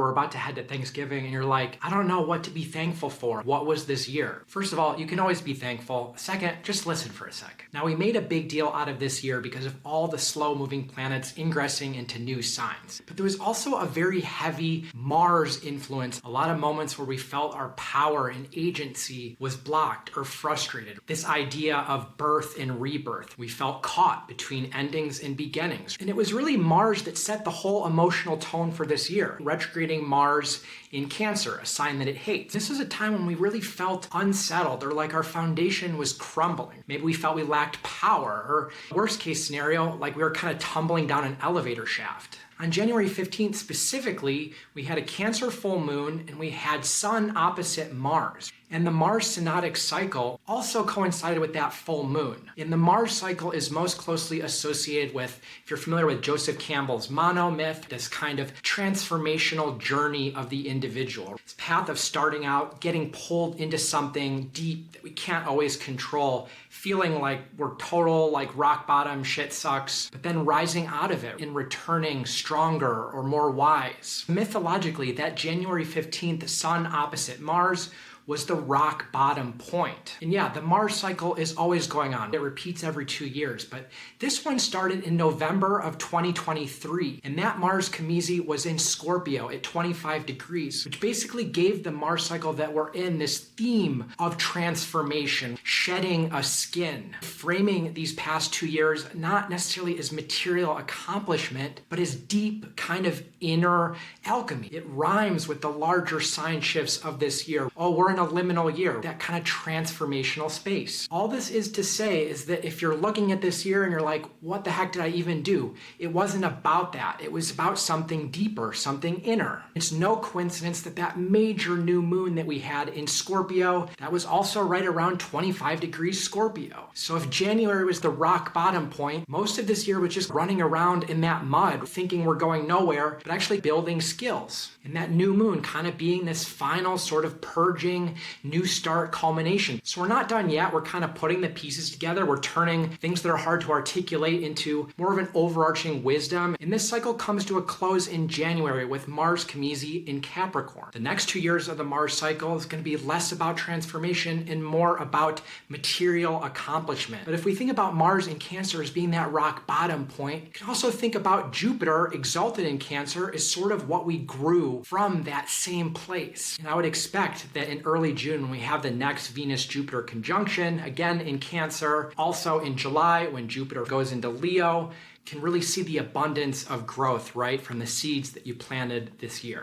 We're about to head to Thanksgiving and you're like, I don't know what to be thankful for. What was this year? First of all, you can always be thankful. Second, just listen for a sec. Now, we made a big deal out of this year because of all the slow-moving planets ingressing into new signs. But there was also a very heavy Mars influence, a lot of moments where we felt our power and agency was blocked or frustrated. This idea of birth and rebirth. We felt caught between endings and beginnings. And it was really Mars that set the whole emotional tone for this year. Retrograding Mars in Cancer, a sign that it hates. This was a time when we really felt unsettled or like our foundation was crumbling. Maybe we felt we lacked power, or worst case scenario, like we were kind of tumbling down an elevator shaft. On January 15th specifically, we had a Cancer full moon and we had Sun opposite Mars. And the Mars synodic cycle also coincided with that full moon. And the Mars cycle is most closely associated with, if you're familiar with Joseph Campbell's monomyth, this kind of transformational journey of the individual. This path of starting out, getting pulled into something deep that we can't always control, feeling like we're total, like rock bottom, shit sucks, but then rising out of it and returning stronger or more wise. Mythologically, that January 15th Sun opposite Mars was the rock bottom point. And yeah, the Mars cycle is always going on. It repeats every 2 years, but this one started in November of 2023. And that Mars Kamizi was in Scorpio at 25 degrees, which basically gave the Mars cycle that we're in this theme of transformation, shedding a skin, framing these past 2 years not necessarily as material accomplishment, but as deep kind of inner alchemy. It rhymes with the larger sign shifts of this year. Oh, we're in a liminal year, that kind of transformational space. All this is to say is that if you're looking at this year and you're like, what the heck did I even do? It wasn't about that. It was about something deeper, something inner. It's no coincidence that that major new moon that we had in Scorpio, that was also right around 25 degrees Scorpio. So if January was the rock bottom point, most of this year was just running around in that mud, thinking we're going nowhere, but actually building skills. And that new moon kind of being this final sort of purging, new start culmination. So we're not done yet. We're kind of putting the pieces together. We're turning things that are hard to articulate into more of an overarching wisdom. And this cycle comes to a close in January with Mars Kamizi in Capricorn. The next 2 years of the Mars cycle is going to be less about transformation and more about material accomplishment. But if we think about Mars in Cancer as being that rock bottom point, you can also think about Jupiter exalted in Cancer as sort of what we grew from that same place. And I would expect that in early June, when we have the next Venus-Jupiter conjunction, again in Cancer, also in July when Jupiter goes into Leo, can really see the abundance of growth, right, from the seeds that you planted this year.